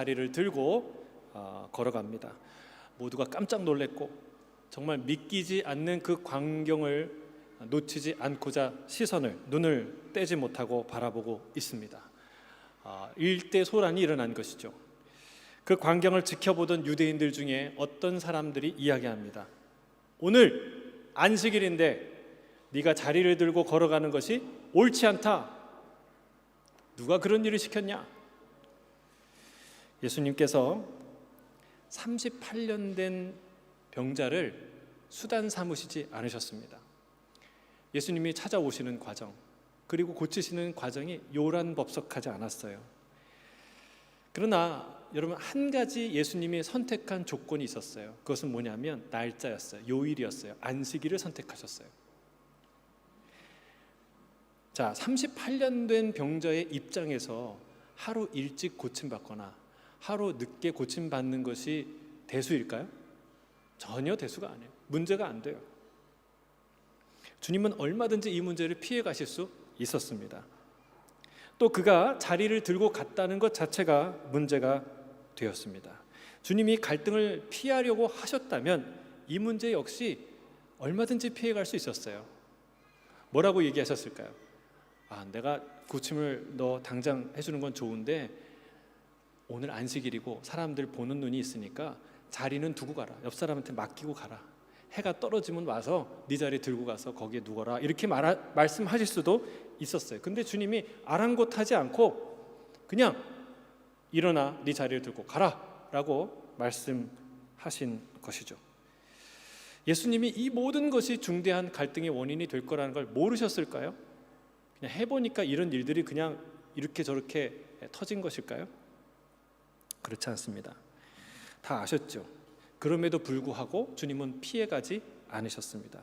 자리를 들고 걸어갑니다. 모두가 깜짝 놀랐고 정말 믿기지 않는 그 광경을 놓치지 않고자 눈을 떼지 못하고 바라보고 있습니다. 일대소란이 일어난 것이죠. 그 광경을 지켜보던 유대인들 중에 어떤 사람들이 이야기합니다. 오늘 안식일인데 네가 자리를 들고 걸어가는 것이 옳지 않다. 누가 그런 일을 시켰냐? 예수님께서 38년 된 병자를 수단 삼으시지 않으셨습니다. 예수님이 찾아오시는 과정, 그리고 고치시는 과정이 요란법석하지 않았어요. 그러나 여러분, 한 가지 예수님이 선택한 조건이 있었어요. 그것은 뭐냐면 날짜였어요. 요일이었어요. 안식일을 선택하셨어요. 자, 38년 된 병자의 입장에서 하루 일찍 고침받거나 하루 늦게 고침받는 것이 대수일까요? 전혀 대수가 아니에요. 문제가 안 돼요. 주님은 얼마든지 이 문제를 피해 가실 수 있었습니다. 또 그가 자리를 들고 갔다는 것 자체가 문제가 되었습니다. 주님이 갈등을 피하려고 하셨다면 이 문제 역시 얼마든지 피해갈 수 있었어요. 뭐라고 얘기하셨을까요? 내가 고침을 너 당장 해주는 건 좋은데 오늘 안식일이고 사람들 보는 눈이 있으니까 자리는 두고 가라. 옆 사람한테 맡기고 가라. 해가 떨어지면 와서 네 자리 들고 가서 거기에 누워라. 이렇게 말씀하실 수도 있었어요. 근데 주님이 아랑곳하지 않고 그냥 일어나 네 자리를 들고 가라 라고 말씀하신 것이죠. 예수님이 이 모든 것이 중대한 갈등의 원인이 될 거라는 걸 모르셨을까요? 그냥 해보니까 이런 일들이 그냥 이렇게 저렇게 터진 것일까요? 그렇지 않습니다. 다 아셨죠? 그럼에도 불구하고 주님은 피해가지 않으셨습니다.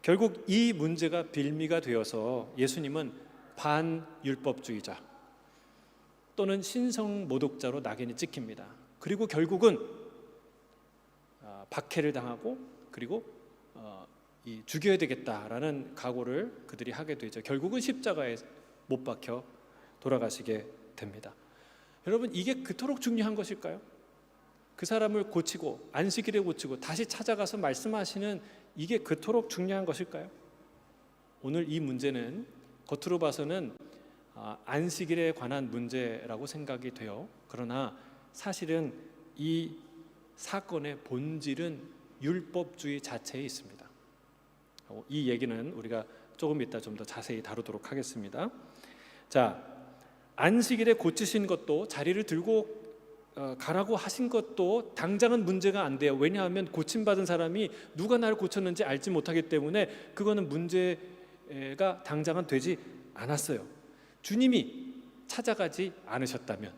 결국 이 문제가 빌미가 되어서 예수님은 반율법주의자 또는 신성모독자로 낙인이 찍힙니다. 그리고 결국은 박해를 당하고 그리고 죽여야 되겠다라는 각오를 그들이 하게 되죠. 결국은 십자가에 못 박혀 돌아가시게 됩니다. 여러분, 이게 그토록 중요한 것일까요? 그 사람을 고치고 안식일에 고치고 다시 찾아가서 말씀하시는 이게 그토록 중요한 것일까요? 오늘 이 문제는 겉으로 봐서는 안식일에 관한 문제라고 생각이 돼요. 그러나 사실은 이 사건의 본질은 율법주의 자체에 있습니다. 이 얘기는 우리가 조금 이따 좀 더 자세히 다루도록 하겠습니다. 자, 안식일에 고치신 것도 자리를 들고 가라고 하신 것도 당장은 문제가 안 돼요. 왜냐하면 고침받은 사람이 누가 나를 고쳤는지 알지 못하기 때문에 그거는 문제가 당장은 되지 않았어요. 주님이 찾아가지 않으셨다면,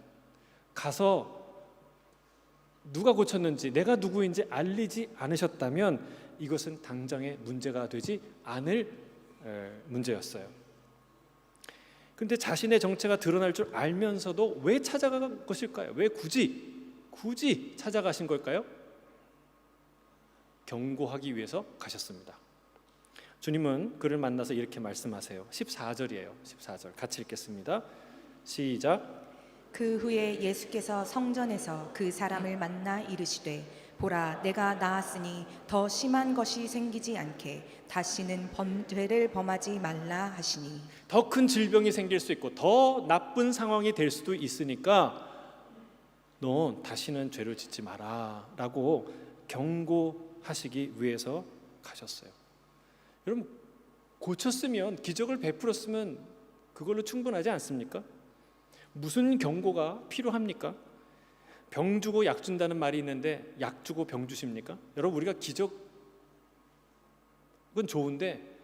가서 누가 고쳤는지 내가 누구인지 알리지 않으셨다면 이것은 당장의 문제가 되지 않을 문제였어요. 근데 자신의 정체가 드러날 줄 알면서도 왜 찾아간 것일까요? 왜 굳이 찾아가신 걸까요? 경고하기 위해서 가셨습니다. 주님은 그를 만나서 이렇게 말씀하세요. 14절이에요. 14절 같이 읽겠습니다. 시작. 그 후에 예수께서 성전에서 그 사람을 만나 이르시되 보라, 내가 나았으니 더 심한 것이 생기지 않게 다시는 죄를 범하지 말라 하시니. 더 큰 질병이 생길 수 있고 더 나쁜 상황이 될 수도 있으니까 넌 다시는 죄를 짓지 마라 라고 경고하시기 위해서 가셨어요. 여러분, 고쳤으면, 기적을 베풀었으면 그걸로 충분하지 않습니까? 무슨 경고가 필요합니까? 병 주고 약 준다는 말이 있는데 약 주고 병 주십니까? 여러분, 우리가 기적은 좋은데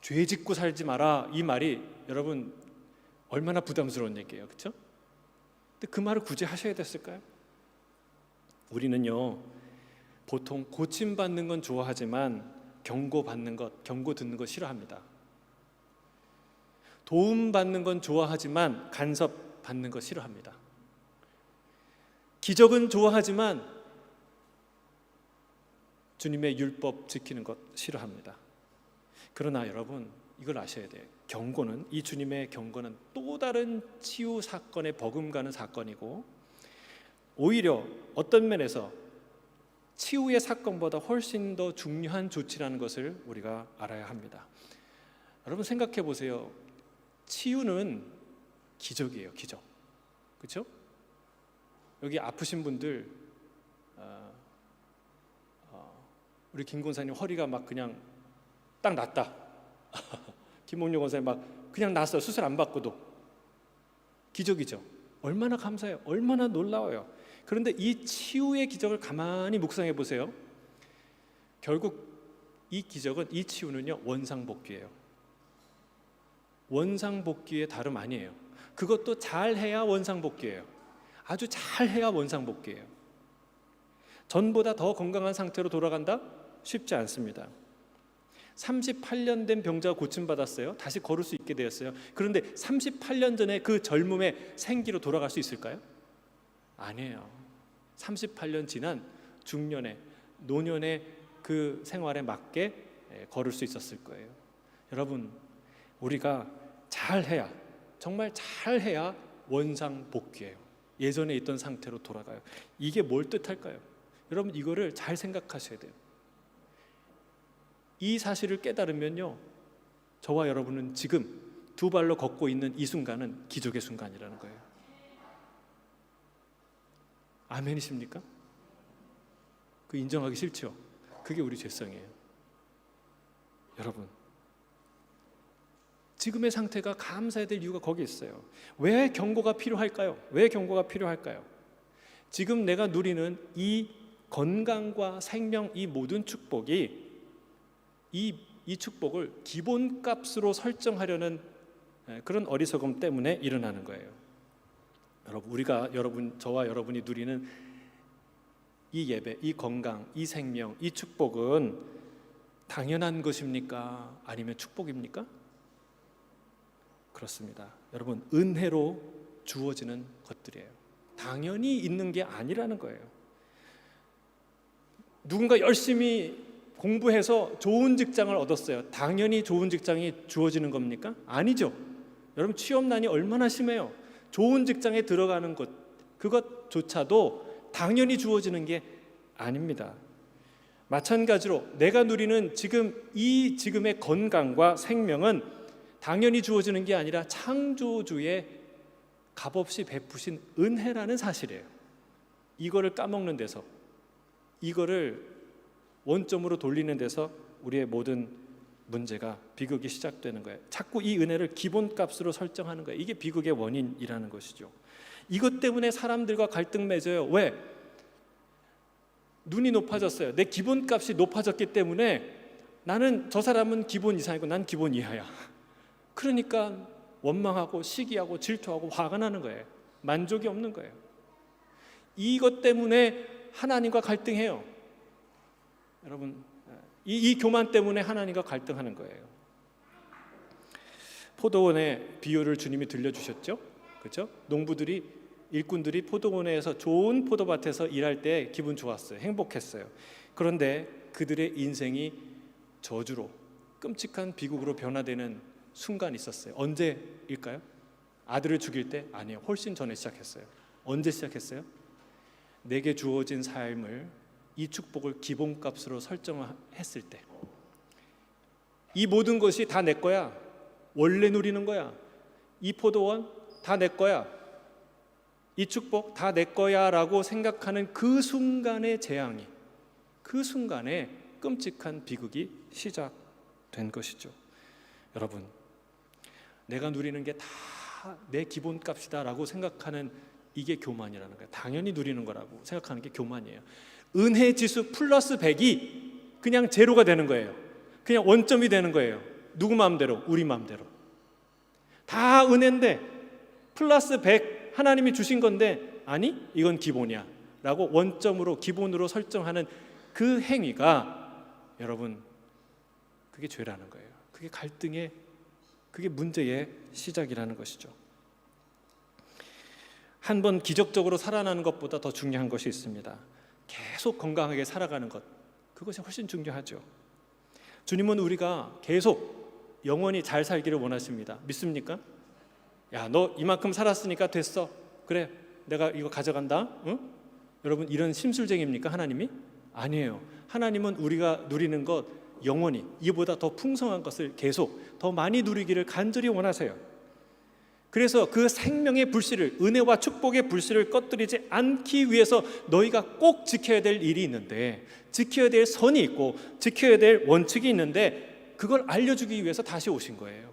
죄 짓고 살지 마라, 이 말이 여러분 얼마나 부담스러운 얘기예요, 그렇죠? 근데 그 말을 굳이 하셔야 됐을까요? 우리는요, 보통 고침받는 건 좋아하지만 경고받는 것, 경고 듣는 거 싫어합니다. 도움받는 건 좋아하지만 간섭받는 거 싫어합니다. 기적은 좋아하지만 주님의 율법 지키는 것 싫어합니다. 그러나 여러분, 이걸 아셔야 돼요. 경고는, 이 주님의 경고는 또 다른 치유 사건에 버금가는 사건이고 오히려 어떤 면에서 치유의 사건보다 훨씬 더 중요한 조치라는 것을 우리가 알아야 합니다. 여러분 생각해 보세요. 치유는 기적이에요, 기적. 그렇죠? 여기 아프신 분들, 우리 김 권사님 허리가 막 그냥 딱 낫다. 김홍룡 권사님 막 그냥 났어요. 수술 안 받고도. 기적이죠. 얼마나 감사해요. 얼마나 놀라워요. 그런데 이 치유의 기적을 가만히 묵상해 보세요. 결국 이 기적은, 이 치유는요, 원상복귀예요. 원상복귀의 다름 아니에요. 그것도 잘해야 원상복귀예요. 아주 잘해야 원상복귀예요. 전보다 더 건강한 상태로 돌아간다? 쉽지 않습니다. 38년 된 병자가 고침받았어요. 다시 걸을 수 있게 되었어요. 그런데 38년 전에 그 젊음의 생기로 돌아갈 수 있을까요? 아니에요. 38년 지난 중년의, 노년의 그 생활에 맞게 걸을 수 있었을 거예요. 여러분, 우리가 잘해야, 정말 잘해야 원상복귀예요. 예전에 있던 상태로 돌아가요. 이게 뭘 뜻할까요? 여러분, 이거를 잘 생각하셔야 돼요. 이 사실을 깨달으면요, 저와 여러분은 지금 두 발로 걷고 있는 이 순간은 기적의 순간이라는 거예요. 아멘이십니까? 그 인정하기 싫죠? 그게 우리 죄성이에요. 여러분, 지금의 상태가 감사해야 될 이유가 거기 있어요. 왜 경고가 필요할까요? 왜 경고가 필요할까요? 지금 내가 누리는 이 건강과 생명, 이 모든 축복이 이 축복을 기본값으로 설정하려는 그런 어리석음 때문에 일어나는 거예요. 여러분, 저와 여러분이 누리는 이 예배, 이 건강, 이 생명, 이 축복은 당연한 것입니까? 아니면 축복입니까? 그렇습니다. 여러분, 은혜로 주어지는 것들이에요. 당연히 있는 게 아니라는 거예요. 누군가 열심히 공부해서 좋은 직장을 얻었어요. 당연히 좋은 직장이 주어지는 겁니까? 아니죠. 여러분, 취업난이 얼마나 심해요. 좋은 직장에 들어가는 것, 그것조차도 당연히 주어지는 게 아닙니다. 마찬가지로 내가 누리는 지금의 건강과 생명은 당연히 주어지는 게 아니라 창조주의 값없이 베푸신 은혜라는 사실이에요. 이거를 까먹는 데서, 이거를 원점으로 돌리는 데서 우리의 모든 문제가, 비극이 시작되는 거예요. 자꾸 이 은혜를 기본값으로 설정하는 거예요. 이게 비극의 원인이라는 것이죠. 이것 때문에 사람들과 갈등 맺어요. 왜? 눈이 높아졌어요. 내 기본값이 높아졌기 때문에 나는, 저 사람은 기본 이상이고 난 기본 이하야. 그러니까 원망하고 시기하고 질투하고 화가 나는 거예요. 만족이 없는 거예요. 이것 때문에 하나님과 갈등해요. 여러분, 이 교만 때문에 하나님과 갈등하는 거예요. 포도원의 비유를 주님이 들려주셨죠? 그렇죠? 일꾼들이 포도원에서 좋은 포도밭에서 일할 때 기분 좋았어요. 행복했어요. 그런데 그들의 인생이 저주로, 끔찍한 비극으로 변화되는 순간이 있었어요. 언제일까요? 아들을 죽일 때? 아니에요. 훨씬 전에 시작했어요. 언제 시작했어요? 내게 주어진 삶을, 이 축복을 기본값으로 설정했을 때, 이 모든 것이 다 내 거야. 원래 누리는 거야. 이 포도원 다 내 거야. 이 축복 다 내 거야 라고 생각하는 그 순간의 재앙이, 그 순간에 끔찍한 비극이 시작된 것이죠. 여러분, 내가 누리는 게 다 내 기본값이다 라고 생각하는 이게 교만이라는 거예요. 당연히 누리는 거라고 생각하는 게 교만이에요. 은혜 지수 플러스 100이 그냥 제로가 되는 거예요. 그냥 원점이 되는 거예요. 누구 마음대로? 우리 마음대로. 다 은혜인데 플러스 100 하나님이 주신 건데, 아니 이건 기본이야 라고 원점으로, 기본으로 설정하는 그 행위가, 여러분, 그게 죄라는 거예요. 그게 갈등의, 그게 문제의 시작이라는 것이죠. 한 번 기적적으로 살아나는 것보다 더 중요한 것이 있습니다. 계속 건강하게 살아가는 것, 그것이 훨씬 중요하죠. 주님은 우리가 계속 영원히 잘 살기를 원하십니다. 믿습니까? 야, 너 이만큼 살았으니까 됐어. 그래, 내가 이거 가져간다. 응? 여러분, 이런 심술쟁이입니까 하나님이? 아니에요. 하나님은 우리가 누리는 것 영원히 이보다 더 풍성한 것을 계속 더 많이 누리기를 간절히 원하세요. 그래서 그 생명의 불씨를, 은혜와 축복의 불씨를 꺼뜨리지 않기 위해서 너희가 꼭 지켜야 될 일이 있는데, 지켜야 될 선이 있고 지켜야 될 원칙이 있는데, 그걸 알려주기 위해서 다시 오신 거예요.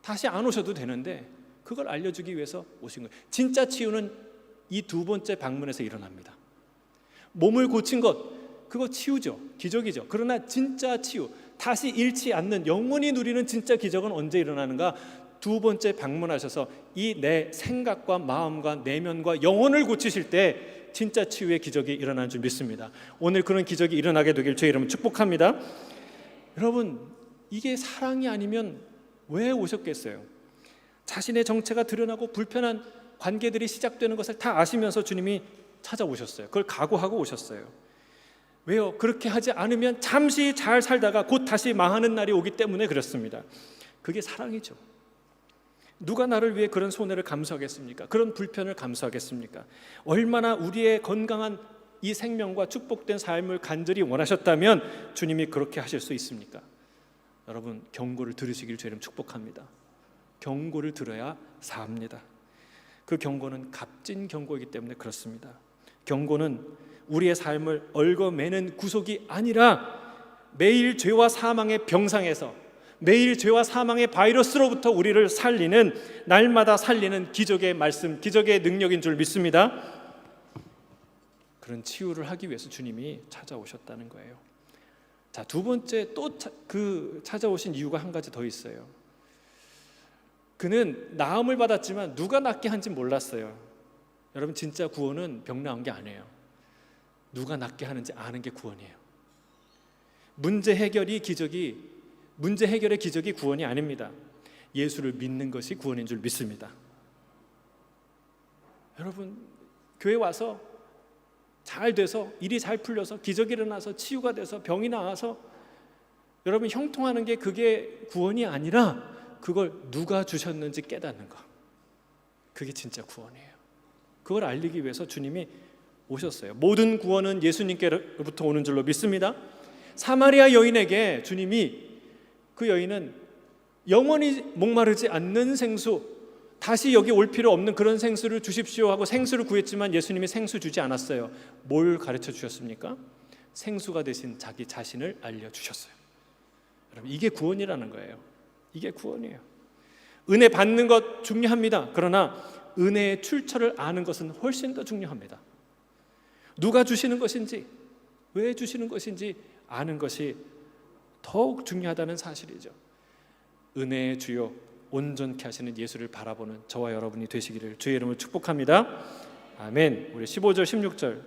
다시 안 오셔도 되는데 그걸 알려주기 위해서 오신 거예요. 진짜 치유는 이 두 번째 방문에서 일어납니다. 몸을 고친 것, 그거 치유죠. 기적이죠. 그러나 진짜 치유, 다시 잃지 않는 영원히 누리는 진짜 기적은 언제 일어나는가? 두 번째 방문하셔서 이 내 생각과 마음과 내면과 영혼을 고치실 때 진짜 치유의 기적이 일어나는 줄 믿습니다. 오늘 그런 기적이 일어나게 되길 주의 이름으로 축복합니다. 여러분, 이게 사랑이 아니면 왜 오셨겠어요? 자신의 정체가 드러나고 불편한 관계들이 시작되는 것을 다 아시면서 주님이 찾아오셨어요. 그걸 각오하고 오셨어요. 왜요? 그렇게 하지 않으면 잠시 잘 살다가 곧 다시 망하는 날이 오기 때문에 그렇습니다. 그게 사랑이죠. 누가 나를 위해 그런 손해를 감수하겠습니까? 그런 불편을 감수하겠습니까? 얼마나 우리의 건강한 이 생명과 축복된 삶을 간절히 원하셨다면 주님이 그렇게 하실 수 있습니까? 여러분, 경고를 들으시길 주님 축복합니다. 경고를 들어야 삽니다. 그 경고는 값진 경고이기 때문에 그렇습니다. 경고는 우리의 삶을 얽어매는 구속이 아니라 매일 죄와 사망의 병상에서, 매일 죄와 사망의 바이러스로부터 우리를 살리는, 날마다 살리는 기적의 말씀, 기적의 능력인 줄 믿습니다. 그런 치유를 하기 위해서 주님이 찾아오셨다는 거예요. 자, 두 번째 또 찾아오신 이유가 한 가지 더 있어요. 그는 나음을 받았지만 누가 낫게 한지 몰랐어요. 여러분, 진짜 구원은 병 나은 게 아니에요. 누가 낫게 하는지 아는 게 구원이에요. 문제 해결의 기적이 구원이 아닙니다. 예수를 믿는 것이 구원인 줄 믿습니다. 여러분, 교회 와서 잘 돼서, 일이 잘 풀려서, 기적이 일어나서, 치유가 돼서, 병이 나와서 여러분 형통하는 게 그게 구원이 아니라 그걸 누가 주셨는지 깨닫는 것, 그게 진짜 구원이에요. 그걸 알리기 위해서 주님이 오셨어요. 모든 구원은 예수님께로부터 오는 줄로 믿습니다. 사마리아 여인에게 주님이, 그 여인은 영원히 목마르지 않는 생수, 다시 여기 올 필요 없는 그런 생수를 주십시오 하고 생수를 구했지만 예수님이 생수 주지 않았어요. 뭘 가르쳐 주셨습니까? 생수가 되신 자기 자신을 알려주셨어요. 여러분, 이게 구원이라는 거예요. 이게 구원이에요. 은혜 받는 것 중요합니다. 그러나 은혜의 출처를 아는 것은 훨씬 더 중요합니다. 누가 주시는 것인지, 왜 주시는 것인지 아는 것이 더욱 중요하다는 사실이죠. 은혜의 주요, 온전케 하시는 예수를 바라보는 저와 여러분이 되시기를 주의 이름으로 축복합니다. 아멘. 우리 15절 16절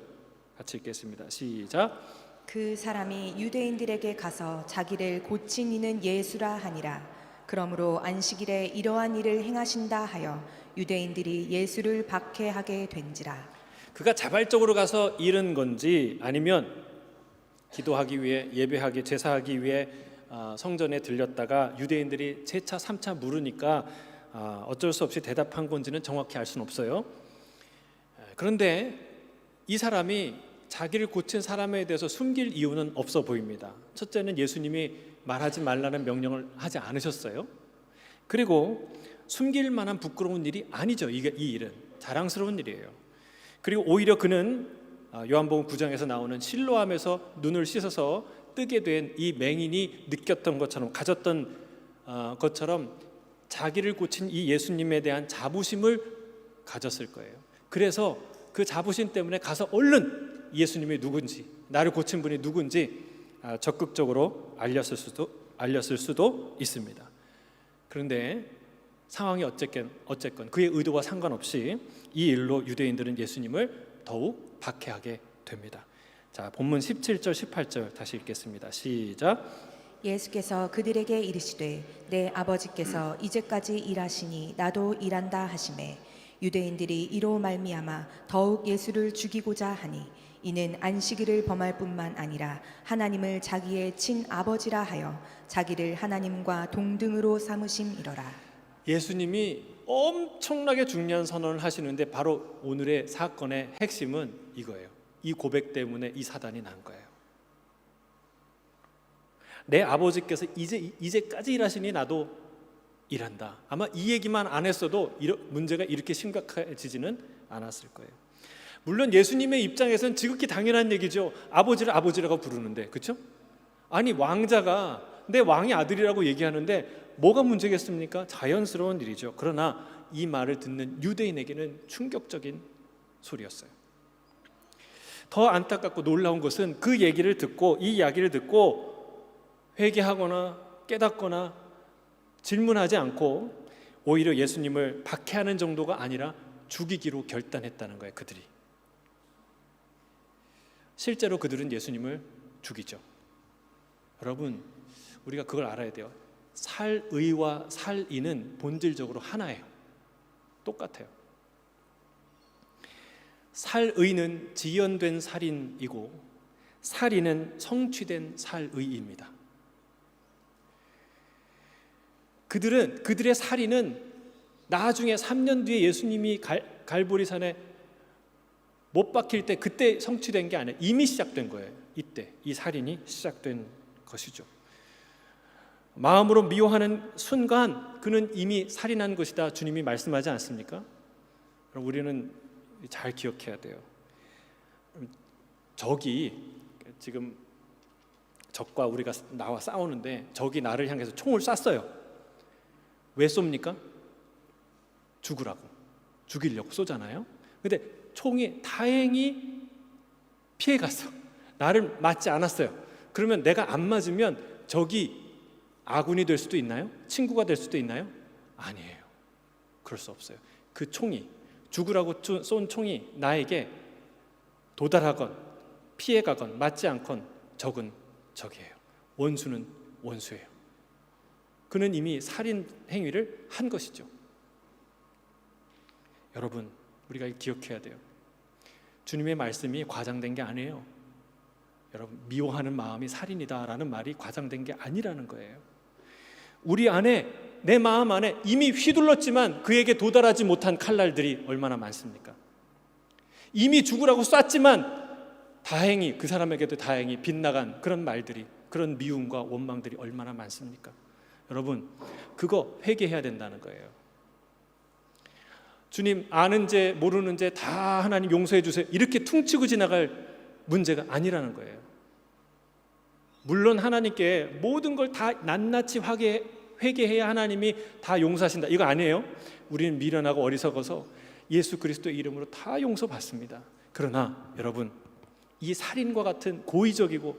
같이 읽겠습니다. 시작. 그 사람이 유대인들에게 가서 자기를 고친 이는 예수라 하니라. 그러므로 안식일에 이러한 일을 행하신다 하여 유대인들이 예수를 박해하게 된지라. 그가 자발적으로 가서 잃은 건지, 아니면 기도하기 위해, 예배하기, 제사하기 위해 성전에 들렸다가 유대인들이 재차 3차 물으니까 어쩔 수 없이 대답한 건지는 정확히 알 수는 없어요. 그런데 이 사람이 자기를 고친 사람에 대해서 숨길 이유는 없어 보입니다. 첫째는 예수님이 말하지 말라는 명령을 하지 않으셨어요. 그리고 숨길 만한 부끄러운 일이 아니죠. 이 일은 자랑스러운 일이에요. 그리고 오히려 그는 요한복음 9장에서 나오는 실로암에서 눈을 씻어서 뜨게 된 이 맹인이 느꼈던 것처럼, 가졌던 것처럼 자기를 고친 이 예수님에 대한 자부심을 가졌을 거예요. 그래서 그 자부심 때문에 가서 얼른 예수님이 누군지, 나를 고친 분이 누군지 적극적으로 알렸을 수도 있습니다. 그런데 상황이 어쨌건 그의 의도와 상관없이 이 일로 유대인들은 예수님을 더욱 박해하게 됩니다. 자, 본문 17절 18절 다시 읽겠습니다. 시작. 예수께서 그들에게 이르시되 내 아버지께서 이제까지 일하시니 나도 일한다 하시매 유대인들이 이로 말미암아 더욱 예수를 죽이고자 하니 이는 안식일을 범할 뿐만 아니라 하나님을 자기의 친아버지라 하여 자기를 하나님과 동등으로 삼으심이로라. 예수님이 엄청나게 중요한 선언을 하시는데 바로 오늘의 사건의 핵심은 이거예요. 이 고백 때문에 이 사단이 난 거예요. 내 아버지께서 이제까지 일하시니 나도 일한다. 아마 이 얘기만 안 했어도 문제가 이렇게 심각해지지는 않았을 거예요. 물론 예수님의 입장에서는 지극히 당연한 얘기죠. 아버지를 아버지라고 부르는데, 그렇죠? 아니, 왕자가 내 왕의 아들이라고 얘기하는데 뭐가 문제겠습니까? 자연스러운 일이죠. 그러나 이 말을 듣는 유대인에게는 충격적인 소리였어요. 더 안타깝고 놀라운 것은 그 얘기를 듣고, 이 이야기를 듣고 회개하거나 깨닫거나 질문하지 않고 오히려 예수님을 박해하는 정도가 아니라 죽이기로 결단했다는 거예요. 그들이 실제로 그들은 예수님을 죽이죠. 여러분, 우리가 그걸 알아야 돼요. 살의와 살인은 본질적으로 하나예요. 똑같아요. 살의는 지연된 살인이고 살인은 성취된 살의입니다. 그들의 살인은 나중에 3년 뒤에 예수님이 갈보리산에 못 박힐 때 그때 성취된 게 아니라 이미 시작된 거예요. 이때 이 살인이 시작된 것이죠. 마음으로 미워하는 순간 그는 이미 살인한 것이다. 주님이 말씀하지 않습니까? 그럼 우리는 잘 기억해야 돼요. 적이 지금 적과 우리가 나와 싸우는데 적이 나를 향해서 총을 쐈어요. 왜 쏩니까? 죽이려고 쏘잖아요. 근데 총이 다행히 피해갔어. 나를 맞지 않았어요. 그러면 내가 안 맞으면 적이 아군이 될 수도 있나요? 친구가 될 수도 있나요? 아니에요. 그럴 수 없어요. 그 총이, 죽으라고 쏜 총이 나에게 도달하건 피해가건 맞지 않건 적은 적이에요. 원수는 원수예요. 그는 이미 살인 행위를 한 것이죠. 여러분, 우리가 기억해야 돼요. 주님의 말씀이 과장된 게 아니에요. 여러분, 미워하는 마음이 살인이다라는 말이 과장된 게 아니라는 거예요. 우리 안에, 내 마음 안에 이미 휘둘렀지만 그에게 도달하지 못한 칼날들이 얼마나 많습니까? 이미 죽으라고 쐈지만 다행히 그 사람에게도 다행히 빗나간 그런 말들이, 그런 미움과 원망들이 얼마나 많습니까? 여러분, 그거 회개해야 된다는 거예요. 주님, 아는 죄 모르는 죄 다 하나님 용서해 주세요, 이렇게 퉁치고 지나갈 문제가 아니라는 거예요. 물론 하나님께 모든 걸 다 낱낱이 회개해야 하나님이 다 용서하신다, 이거 아니에요. 우리는 미련하고 어리석어서 예수 그리스도의 이름으로 다 용서받습니다. 그러나 여러분, 이 살인과 같은 고의적이고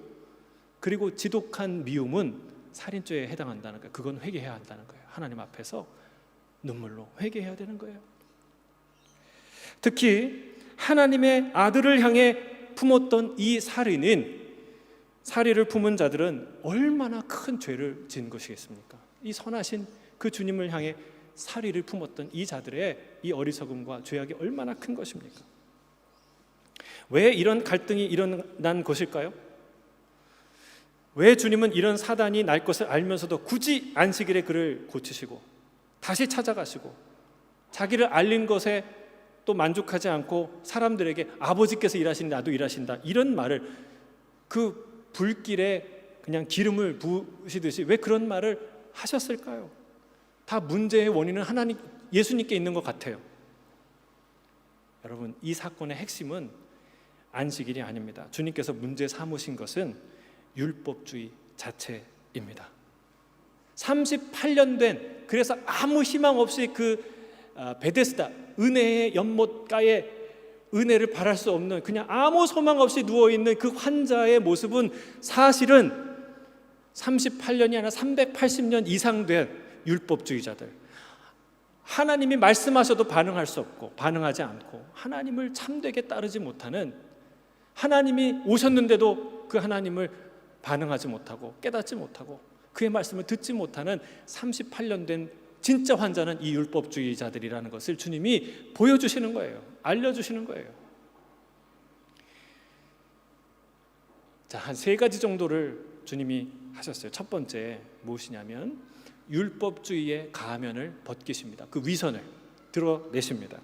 그리고 지독한 미움은 살인죄에 해당한다는 거예요. 그건 회개해야 한다는 거예요. 하나님 앞에서 눈물로 회개해야 되는 거예요. 특히 하나님의 아들을 향해 품었던 이 살인을 품은 자들은 얼마나 큰 죄를 지은 것이겠습니까? 이 선하신 그 주님을 향해 살인을 품었던 이 자들의 이 어리석음과 죄악이 얼마나 큰 것입니까? 왜 이런 갈등이 일어난 것일까요? 왜 주님은 이런 사단이 날 것을 알면서도 굳이 안식일에 그를 고치시고 다시 찾아가시고 자기를 알린 것에 또 만족하지 않고 사람들에게 아버지께서 일하시니 나도 일하신다, 이런 말을, 그 불길에 그냥 기름을 부으시듯이 왜 그런 말을 하셨을까요? 다 문제의 원인은 예수님께 있는 것 같아요. 여러분, 이 사건의 핵심은 안식일이 아닙니다. 주님께서 문제 삼으신 것은 율법주의 자체입니다. 38년 된, 그래서 아무 희망 없이 그 베데스다 은혜의 연못가에 은혜를 바랄 수 없는, 그냥 아무 소망 없이 누워있는 그 환자의 모습은 사실은 38년이 아니라 380년 이상 된 율법주의자들, 하나님이 말씀하셔도 반응할 수 없고 반응하지 않고 하나님을 참되게 따르지 못하는, 하나님이 오셨는데도 그 하나님을 반응하지 못하고 깨닫지 못하고 그의 말씀을 듣지 못하는 38년 된 진짜 환자는 이 율법주의자들이라는 것을 주님이 보여주시는 거예요. 알려주시는 거예요. 자, 한 3가지 정도를 주님이 하셨어요. 첫 번째 무엇이냐면 율법주의의 가면을 벗기십니다. 그 위선을, 드러내십니다.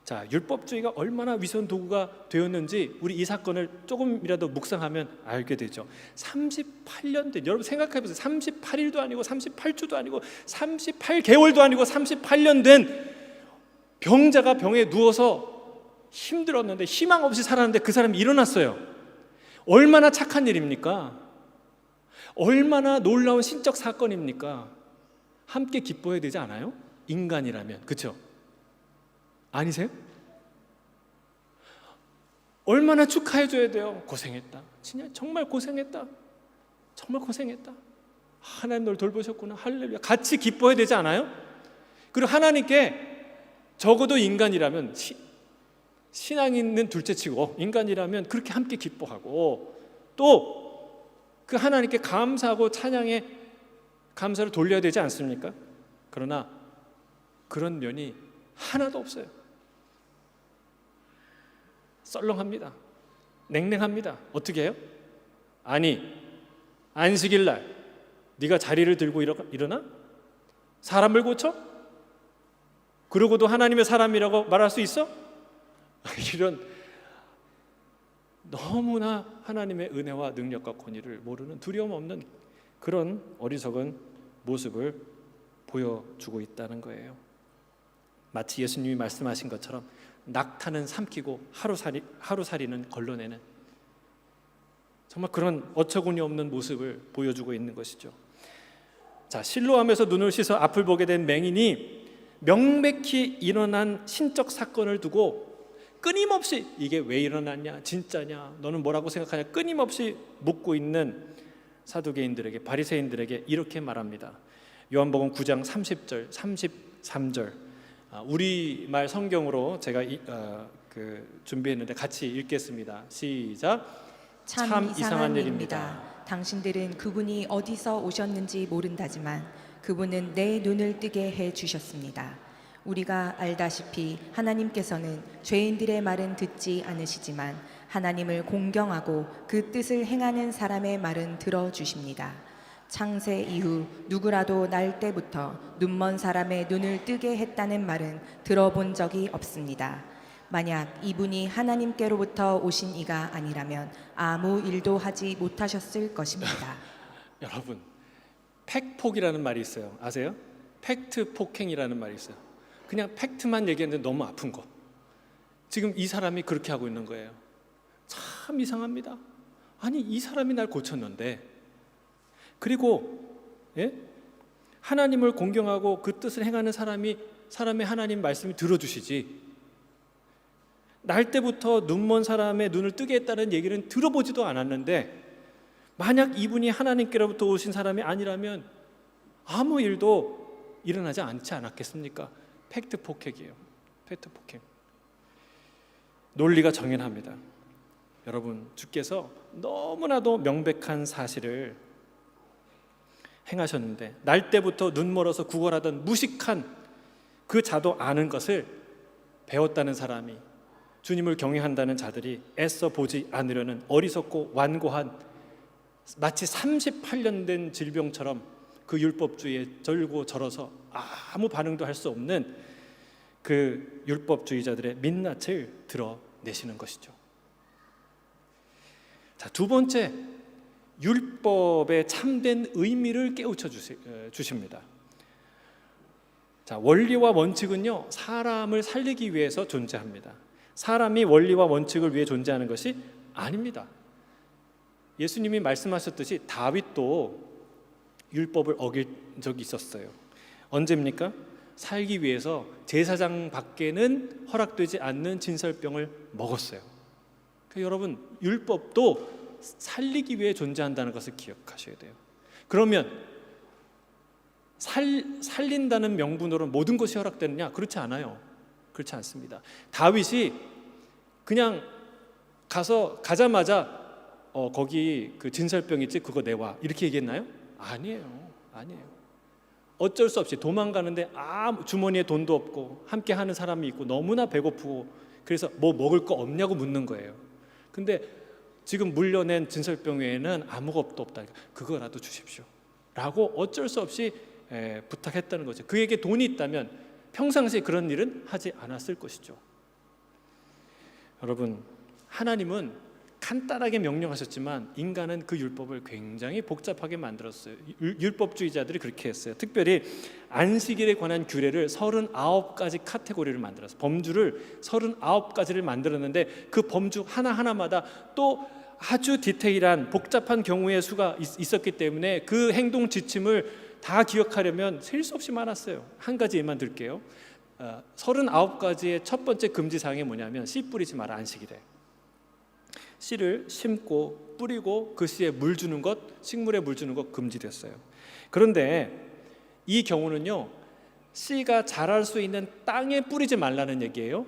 자, 율법주의가 얼마나 위선 도구가 되었는지 우리 이 사건을 조금이라도 묵상하면 알게 되죠. 38년 된, 여러분 생각해 보세요. 38일도 아니고 38주도 아니고 38개월도 아니고 38년 된 병자가 병에 누워서 힘들었는데 희망 없이 살았는데 그 사람이 일어났어요. 얼마나 착한 일입니까? 얼마나 놀라운 신적 사건입니까? 함께 기뻐해야 되지 않아요? 인간이라면. 그렇죠? 아니세요? 얼마나 축하해줘야 돼요? 고생했다. 진짜 정말 고생했다. 정말 고생했다. 하나님 널 돌보셨구나. 할렐루야. 같이 기뻐해야 되지 않아요? 그리고 하나님께 적어도 인간이라면 신앙 있는 둘째치고 인간이라면 그렇게 함께 기뻐하고 또 그 하나님께 감사하고 찬양의 감사를 돌려야 되지 않습니까? 그러나 그런 면이 하나도 없어요. 썰렁합니다. 냉랭합니다. 어떻게 해요? 아니, 안식일 날 네가 자리를 들고 일어나? 사람을 고쳐? 그러고도 하나님의 사람이라고 말할 수 있어? 이런 너무나 하나님의 은혜와 능력과 권위를 모르는 두려움 없는 그런 어리석은 모습을 보여주고 있다는 거예요. 마치 예수님이 말씀하신 것처럼 낙타는 삼키고 하루살이는 걸러내는 정말 그런 어처구니 없는 모습을 보여주고 있는 것이죠. 자, 실로암에서 눈을 씻어 앞을 보게 된 맹인이 명백히 일어난 신적 사건을 두고 끊임없이 이게 왜 일어났냐, 진짜냐, 너는 뭐라고 생각하냐 끊임없이 묻고 있는 사두개인들에게, 바리새인들에게 이렇게 말합니다. 요한복음 9장 30절, 33절 우리말 성경으로 제가 준비했는데 같이 읽겠습니다. 시작. 참 이상한 일입니다. 당신들은 그분이 어디서 오셨는지 모른다지만 그분은 내 눈을 뜨게 해 주셨습니다. 우리가 알다시피 하나님께서는 죄인들의 말은 듣지 않으시지만 하나님을 공경하고 그 뜻을 행하는 사람의 말은 들어주십니다. 창세 이후 누구라도 날 때부터 눈먼 사람의 눈을 뜨게 했다는 말은 들어본 적이 없습니다. 만약 이분이 하나님께로부터 오신 이가 아니라면 아무 일도 하지 못하셨을 것입니다. 여러분, 팩폭이라는 말이 있어요. 아세요? 팩트 폭행이라는 말이 있어요. 그냥 팩트만 얘기했는데 너무 아픈 거. 지금 이 사람이 그렇게 하고 있는 거예요. 참 이상합니다. 아니, 이 사람이 날 고쳤는데, 그리고 하나님을 공경하고 그 뜻을 행하는 사람의 하나님 말씀이 들어주시지, 날 때부터 눈먼 사람의 눈을 뜨게 했다는 얘기는 들어보지도 않았는데, 만약 이분이 하나님께로부터 오신 사람이 아니라면 아무 일도 일어나지 않지 않았겠습니까? 팩트 폭행이에요. 팩트 폭행. 논리가 정연합니다. 여러분, 주께서 너무나도 명백한 사실을 행하셨는데 날 때부터 눈 멀어서 구걸하던 무식한 그 자도 아는 것을 배웠다는 사람이, 주님을 경외한다는 자들이 애써 보지 않으려는 어리석고 완고한, 마치 38년 된 질병처럼 그 율법주의에 절고 절어서 아무 반응도 할 수 없는 그 율법주의자들의 민낯을 드러내시는 것이죠. 자, 두 번째, 율법의 참된 의미를 깨우쳐 주십니다. 자, 원리와 원칙은요, 사람을 살리기 위해서 존재합니다. 사람이 원리와 원칙을 위해 존재하는 것이 아닙니다. 예수님이 말씀하셨듯이 다윗도 율법을 어길 적이 있었어요. 언제입니까? 살기 위해서 제사장 밖에는 허락되지 않는 진설병을 먹었어요. 그러니까 여러분, 율법도 살리기 위해 존재한다는 것을 기억하셔야 돼요. 그러면 살린다는 명분으로 모든 것이 허락되느냐? 그렇지 않아요. 그렇지 않습니다. 다윗이 그냥 가자마자 거기 그 진설병 있지, 그거 내와, 이렇게 얘기했나요? 아니에요. 어쩔 수 없이 도망가는데 주머니에 돈도 없고 함께 하는 사람이 있고 너무나 배고프고, 그래서 뭐 먹을 거 없냐고 묻는 거예요. 근데 지금 물려낸 진설병 외에는 아무것도 없다. 그거라도 주십시오 라고 어쩔 수 없이 부탁했다는 거죠. 그에게 돈이 있다면 평상시에 그런 일은 하지 않았을 것이죠. 여러분, 하나님은 간단하게 명령하셨지만 인간은 그 율법을 굉장히 복잡하게 만들었어요. 율법주의자들이 그렇게 했어요. 특별히 안식일에 관한 규례를 39가지 카테고리를 만들었어요. 범주를 39가지를 만들었는데 그 범주 하나하나마다 또 아주 디테일한 복잡한 경우의 수가 있었기 때문에 그 행동 지침을 다 기억하려면 셀 수 없이 많았어요. 한 가지 예만 들게요. 39가지의 첫 번째 금지사항이 뭐냐면 씨 뿌리지 마라, 안식일에. 씨를 심고 뿌리고 그 씨에 물 주는 것, 식물에 물 주는 것 금지됐어요. 그런데 이 경우는요, 씨가 자랄 수 있는 땅에 뿌리지 말라는 얘기예요.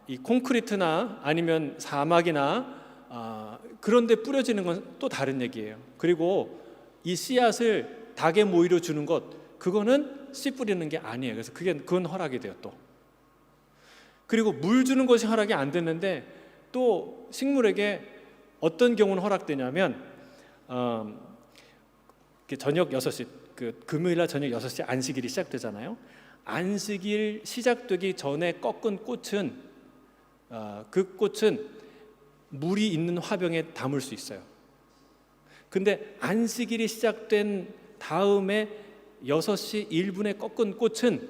이 콘크리트나 아니면 사막이나 그런 데 뿌려지는 건 또 다른 얘기예요. 그리고 이 씨앗을 닭의 모이로 주는 것, 그거는 씨 뿌리는 게 아니에요. 그래서 그건 허락이 돼요. 또 그리고 물 주는 것이 허락이 안 됐는데 또 식물에게 어떤 경우는 허락되냐면 저녁 6시 금요일날 저녁 6시 안식일이 시작되잖아요. 안식일 시작되기 전에 꺾은 꽃은 그 꽃은 물이 있는 화병에 담을 수 있어요. 근데 안식일이 시작된 다음에 6시 1분에 꺾은 꽃은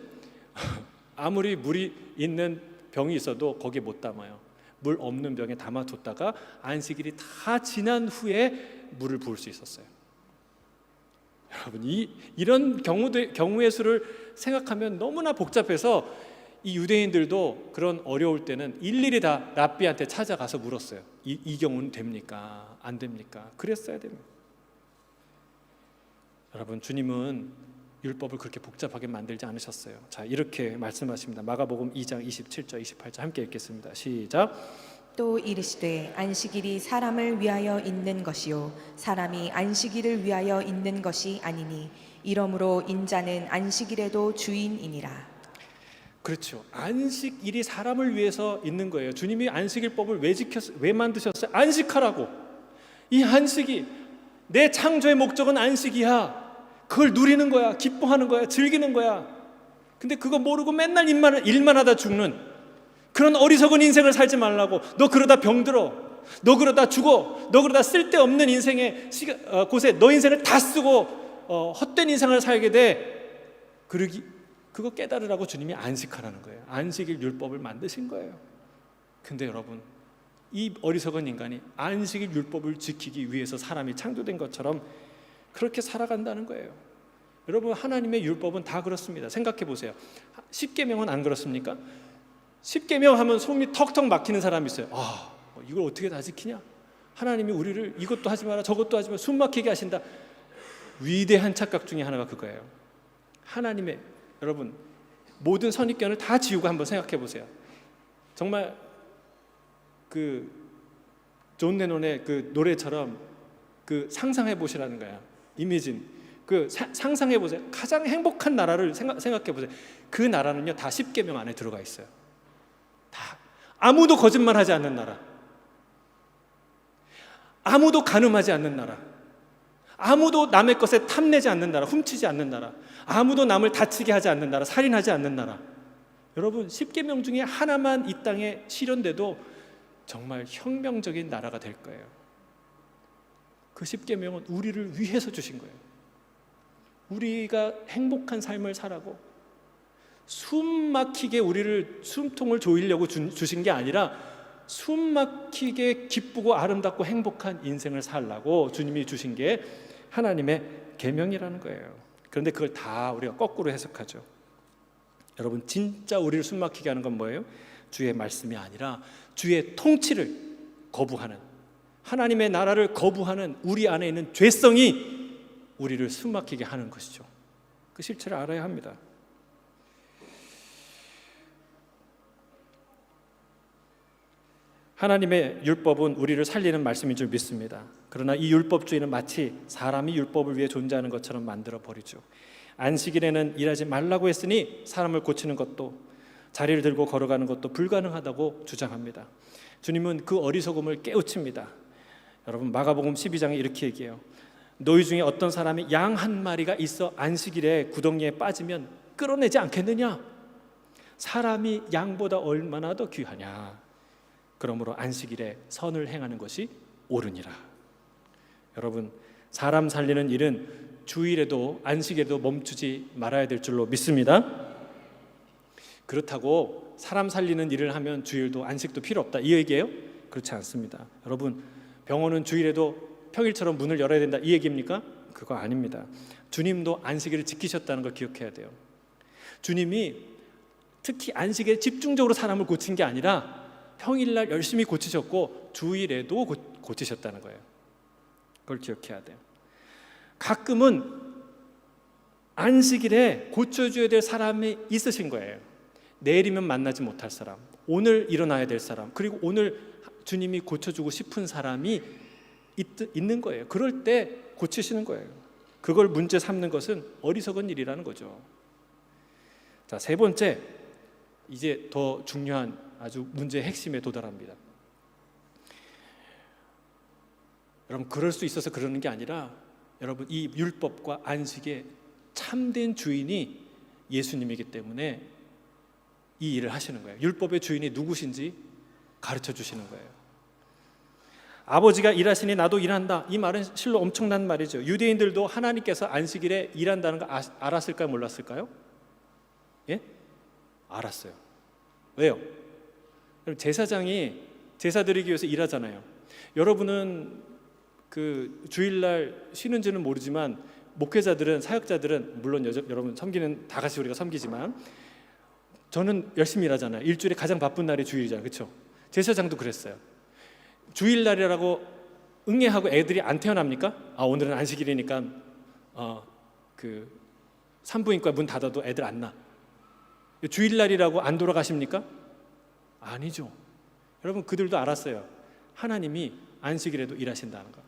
아무리 물이 있는 병이 있어도 거기에 못 담아요. 물 없는 병에 담아뒀다가 안식일이 다 지난 후에 물을 부을 수 있었어요. 여러분, 이런 경우의 수를 생각하면 너무나 복잡해서 이 유대인들도 그런 어려울 때는 일일이 다 랍비한테 찾아가서 물었어요. 이 경우는 됩니까? 안 됩니까? 그랬어야 됩니다. 여러분, 주님은 율법을 그렇게 복잡하게 만들지 않으셨어요. 자, 이렇게 말씀하십니다. 마가복음 2장 27절 28절 함께 읽겠습니다. 시작. 또 이르시되 안식일이 사람을 위하여 있는 것이요 사람이 안식일을 위하여 있는 것이 아니니 이러므로 인자는 안식일에도 주인이니라. 그렇죠. 안식일이 사람을 위해서 있는 거예요. 주님이 안식일법을 왜 만드셨어요? 안식하라고. 이 안식이 내 창조의 목적은 안식이야. 그걸 누리는 거야. 기뻐하는 거야. 즐기는 거야. 근데 그거 모르고 맨날 일만 하다 죽는 그런 어리석은 인생을 살지 말라고. 너 그러다 병들어. 너 그러다 죽어. 너 그러다 쓸데없는 인생의 곳에 너 인생을 다 쓰고 헛된 인생을 살게 돼. 그거 깨달으라고 주님이 안식하라는 거예요. 안식일 율법을 만드신 거예요. 근데 여러분, 이 어리석은 인간이 안식일 율법을 지키기 위해서 사람이 창조된 것처럼 그렇게 살아간다는 거예요. 여러분, 하나님의 율법은 다 그렇습니다. 생각해 보세요. 십계명은 안 그렇습니까? 십계명 하면 속이 턱턱 막히는 사람이 있어요. 이걸 어떻게 다 지키냐? 하나님이 우리를 이것도 하지 마라 저것도 하지 마라 숨 막히게 하신다. 위대한 착각 중에 하나가 그거예요. 하나님의, 여러분, 모든 선입견을 다 지우고 한번 생각해 보세요. 정말 존 레논의 그 노래처럼 상상해 보시라는 거야. 이미진. 상상해 보세요. 가장 행복한 나라를 생각해 보세요. 그 나라는요, 다 십계명 안에 들어가 있어요. 다. 아무도 거짓말하지 않는 나라, 아무도 간음하지 않는 나라, 아무도 남의 것에 탐내지 않는 나라, 훔치지 않는 나라, 아무도 남을 다치게 하지 않는 나라, 살인하지 않는 나라. 여러분, 십계명 중에 하나만 이 땅에 실현돼도 정말 혁명적인 나라가 될 거예요. 그 십계명은 우리를 위해서 주신 거예요. 우리가 행복한 삶을 살라고, 숨 막히게 우리를 숨통을 조이려고 주신 게 아니라 숨 막히게 기쁘고 아름답고 행복한 인생을 살라고 주님이 주신 게 하나님의 계명이라는 거예요. 그런데 그걸 다 우리가 거꾸로 해석하죠. 여러분, 진짜 우리를 숨 막히게 하는 건 뭐예요? 주의 말씀이 아니라 주의 통치를 거부하는, 하나님의 나라를 거부하는 우리 안에 있는 죄성이 우리를 숨 막히게 하는 것이죠. 그 실체를 알아야 합니다. 하나님의 율법은 우리를 살리는 말씀인 줄 믿습니다. 그러나 이 율법주의는 마치 사람이 율법을 위해 존재하는 것처럼 만들어 버리죠. 안식일에는 일하지 말라고 했으니 사람을 고치는 것도, 자리를 들고 걸어가는 것도 불가능하다고 주장합니다. 주님은 그 어리석음을 깨우칩니다. 여러분, 마가복음 12장에 이렇게 얘기해요. 너희 중에 어떤 사람이 양 한 마리가 있어 안식일에 구덩이에 빠지면 끌어내지 않겠느냐? 사람이 양보다 얼마나 더 귀하냐? 그러므로 안식일에 선을 행하는 것이 옳으니라. 여러분, 사람 살리는 일은 주일에도 안식일에도 멈추지 말아야 될 줄로 믿습니다. 그렇다고 사람 살리는 일을 하면 주일도 안식도 필요 없다, 이 얘기예요? 그렇지 않습니다. 여러분, 병원은 주일에도 평일처럼 문을 열어야 된다, 이 얘기입니까? 그거 아닙니다. 주님도 안식일을 지키셨다는 걸 기억해야 돼요. 주님이 특히 안식일에 집중적으로 사람을 고친 게 아니라 평일날 열심히 고치셨고 주일에도 고치셨다는 거예요. 그걸 기억해야 돼요. 가끔은 안식일에 고쳐줘야 될 사람이 있으신 거예요. 내일이면 만나지 못할 사람, 오늘 일어나야 될 사람, 그리고 오늘 주님이 고쳐주고 싶은 사람이 있는 거예요. 그럴 때 고치시는 거예요. 그걸 문제 삼는 것은 어리석은 일이라는 거죠. 자, 세 번째, 이제 더 중요한 아주 문제의 핵심에 도달합니다. 여러분, 그럴 수 있어서 그러는 게 아니라 여러분, 이 율법과 안식의 참된 주인이 예수님이기 때문에 이 일을 하시는 거예요. 율법의 주인이 누구신지 가르쳐 주시는 거예요. 아버지가 일하시니 나도 일한다, 이 말은 실로 엄청난 말이죠. 유대인들도 하나님께서 안식일에 일한다는 거 알았을까요? 몰랐을까요? 예? 알았어요. 왜요? 제사장이 제사 드리기 위해서 일하잖아요. 여러분은 그 주일날 쉬는지는 모르지만 목회자들은, 사역자들은, 물론 여러분 섬기는, 다 같이 우리가 섬기지만 저는 열심히 일하잖아요. 일주일에 가장 바쁜 날이 주일이잖아요. 그렇죠? 제사장도 그랬어요. 주일날이라고 응애하고 애들이 안 태어납니까? 아, 오늘은 안식일이니까 그 산부인과 문 닫아도 애들 안 나. 주일날이라고 안 돌아가십니까? 아니죠. 여러분, 그들도 알았어요. 하나님이 안식일에도 일하신다는 거.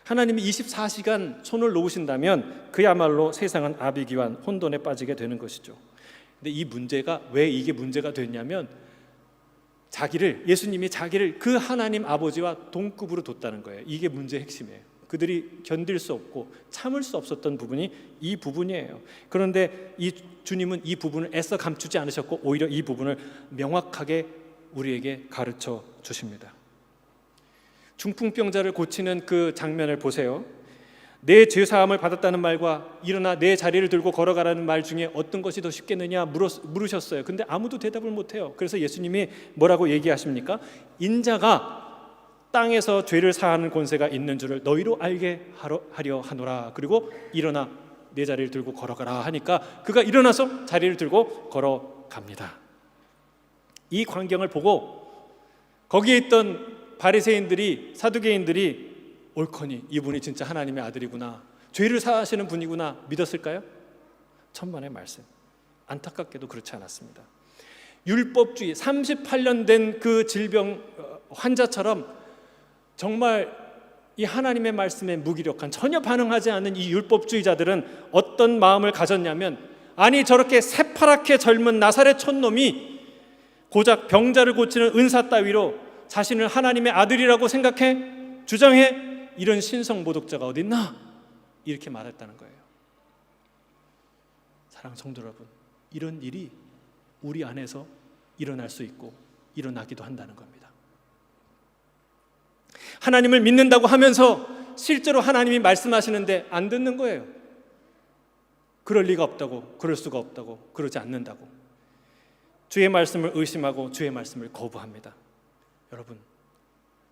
하나님이 24시간 손을 놓으신다면 그야말로 세상은 아비기환, 혼돈에 빠지게 되는 것이죠. 근데 이 문제가, 왜 이게 문제가 됐냐면 예수님이 자기를 그 하나님 아버지와 동급으로 뒀다는 거예요. 이게 문제의 핵심이에요. 그들이 견딜 수 없고 참을 수 없었던 부분이 이 부분이에요. 그런데 이 주님은 이 부분을 애써 감추지 않으셨고 오히려 이 부분을 명확하게 우리에게 가르쳐 주십니다. 중풍병자를 고치는 그 장면을 보세요. 내 죄사함을 받았다는 말과 일어나 내 자리를 들고 걸어가라는 말 중에 어떤 것이 더 쉽겠느냐 물으셨어요. 근데 아무도 대답을 못해요. 그래서 예수님이 뭐라고 얘기하십니까? 인자가 땅에서 죄를 사하는 권세가 있는 줄을 너희로 알게 하려 하노라. 그리고 일어나 내 자리를 들고 걸어가라 하니까 그가 일어나서 자리를 들고 걸어갑니다. 이 광경을 보고 거기에 있던 바리새인들이, 사두개인들이 옳거니 이분이 진짜 하나님의 아들이구나, 죄를 사하시는 분이구나 믿었을까요? 천만의 말씀. 안타깝게도 그렇지 않았습니다. 율법주의, 38년 된 그 질병 환자처럼 정말 이 하나님의 말씀에 무기력한, 전혀 반응하지 않는 이 율법주의자들은 어떤 마음을 가졌냐면, 아니 저렇게 새파랗게 젊은 나사렛 촌놈이 고작 병자를 고치는 은사 따위로 자신을 하나님의 아들이라고 생각해? 주장해? 이런 신성모독자가 어딨나? 이렇게 말했다는 거예요. 사랑하는 성도 여러분, 이런 일이 우리 안에서 일어날 수 있고 일어나기도 한다는 겁니다. 하나님을 믿는다고 하면서 실제로 하나님이 말씀하시는데 안 듣는 거예요. 그럴 리가 없다고, 그럴 수가 없다고, 그러지 않는다고 주의 말씀을 의심하고 주의 말씀을 거부합니다. 여러분,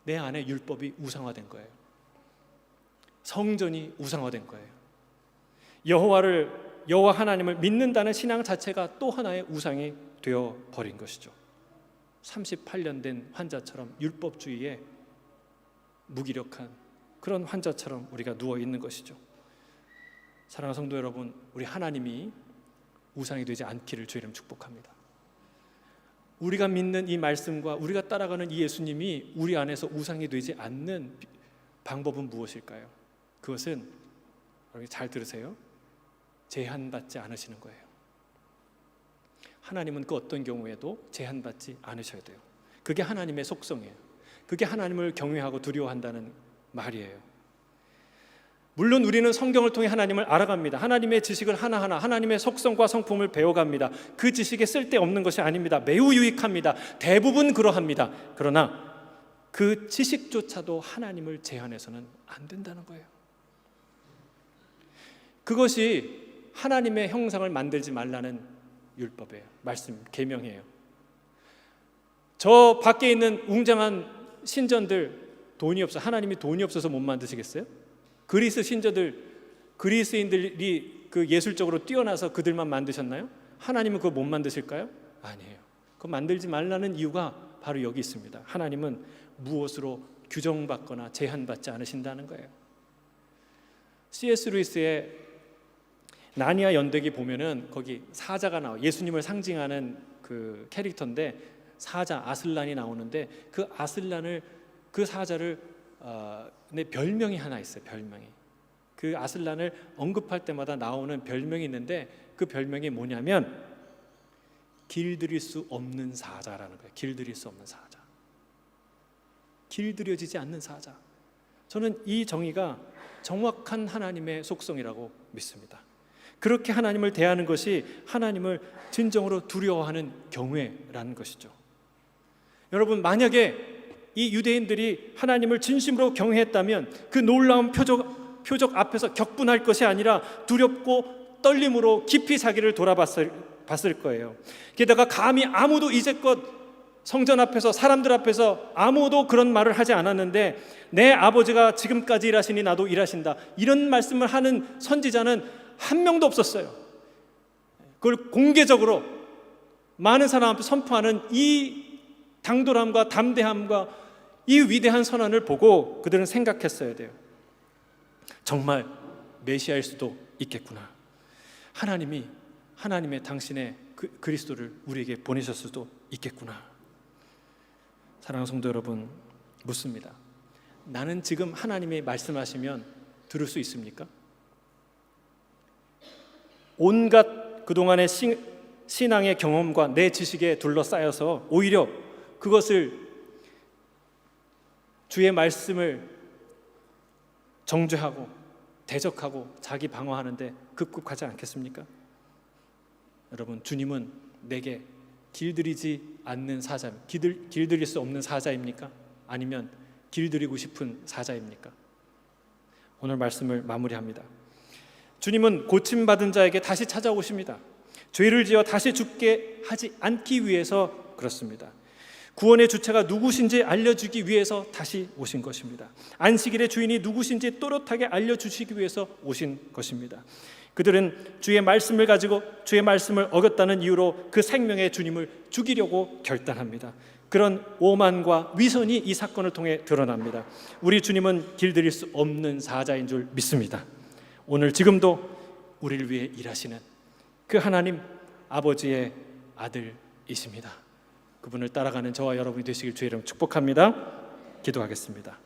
내 안에 율법이 우상화된 거예요. 성전이 우상화된 거예요. 여호와 하나님을 믿는다는 신앙 자체가 또 하나의 우상이 되어 버린 것이죠. 38년 된 환자처럼 율법주의에 무기력한 그런 환자처럼 우리가 누워 있는 것이죠. 사랑하는 성도 여러분, 우리 하나님이 우상이 되지 않기를 주의 이름 축복합니다. 우리가 믿는 이 말씀과 우리가 따라가는 이 예수님이 우리 안에서 우상이 되지 않는 방법은 무엇일까요? 그것은 여러분 잘 들으세요. 제한받지 않으시는 거예요. 하나님은 그 어떤 경우에도 제한받지 않으셔야 돼요. 그게 하나님의 속성이에요. 그게 하나님을 경외하고 두려워한다는 말이에요. 물론 우리는 성경을 통해 하나님을 알아갑니다. 하나님의 지식을 하나하나, 하나님의 속성과 성품을 배워갑니다. 그 지식에 쓸데없는 것이 아닙니다. 매우 유익합니다. 대부분 그러합니다. 그러나 그 지식조차도 하나님을 제한해서는 안 된다는 거예요. 그것이 하나님의 형상을 만들지 말라는 율법이에요. 말씀, 계명이에요. 저 밖에 있는 웅장한 신전들 돈이 없어, 하나님이 돈이 없어서 못 만드시겠어요? 그리스 신전들, 그리스인들이 그 예술적으로 뛰어나서 그들만 만드셨나요? 하나님은 그거 못 만드실까요? 아니에요. 그거 만들지 말라는 이유가 바로 여기 있습니다. 하나님은 무엇으로 규정받거나 제한받지 않으신다는 거예요. C.S. 루이스의 나니아 연대기 보면은 거기 사자가 나와, 예수님을 상징하는 그 캐릭터인데 사자 아슬란이 나오는데 그 아슬란을, 그 사자를 내 별명이 하나 있어요. 별명이. 그 아슬란을 언급할 때마다 나오는 별명이 있는데 그 별명이 뭐냐면 길들일 수 없는 사자라는 거예요. 길들일 수 없는 사자. 길들여지지 않는 사자. 저는 이 정의가 정확한 하나님의 속성이라고 믿습니다. 그렇게 하나님을 대하는 것이 하나님을 진정으로 두려워하는 경외라는 것이죠. 여러분, 만약에 이 유대인들이 하나님을 진심으로 경외했다면 그 놀라운 표적 앞에서 격분할 것이 아니라 두렵고 떨림으로 깊이 자기를 돌아봤을 거예요. 게다가 감히 아무도 이제껏 성전 앞에서, 사람들 앞에서 아무도 그런 말을 하지 않았는데 내 아버지가 지금까지 일하시니 나도 일하신다, 이런 말씀을 하는 선지자는 한 명도 없었어요. 그걸 공개적으로 많은 사람 앞에 선포하는 이 당돌함과 담대함과 이 위대한 선언을 보고 그들은 생각했어야 돼요. 정말 메시아일 수도 있겠구나. 하나님의 당신의 그리스도를 우리에게 보내셨을 수도 있겠구나. 사랑하는 성도 여러분, 묻습니다. 나는 지금 하나님이 말씀하시면 들을 수 있습니까? 온갖 그동안의 신앙의 경험과 내 지식에 둘러싸여서 오히려 그것을, 주의 말씀을 정죄하고 대적하고 자기 방어하는데 급급하지 않겠습니까? 여러분, 주님은 내게 길들이지 않는 사자, 길들일 수 없는 사자입니까? 아니면 길들이고 싶은 사자입니까? 오늘 말씀을 마무리합니다. 주님은 고침받은 자에게 다시 찾아오십니다. 죄를 지어 다시 죽게 하지 않기 위해서 그렇습니다. 구원의 주체가 누구신지 알려주기 위해서 다시 오신 것입니다. 안식일의 주인이 누구신지 또렷하게 알려주시기 위해서 오신 것입니다. 그들은 주의 말씀을 가지고 주의 말씀을 어겼다는 이유로 그 생명의 주님을 죽이려고 결단합니다. 그런 오만과 위선이 이 사건을 통해 드러납니다. 우리 주님은 길들일 수 없는 사자인 줄 믿습니다. 오늘 지금도 우리를 위해 일하시는 그 하나님 아버지의 아들이십니다. 그분을 따라가는 저와 여러분이 되시길 주의 이름 축복합니다. 기도하겠습니다.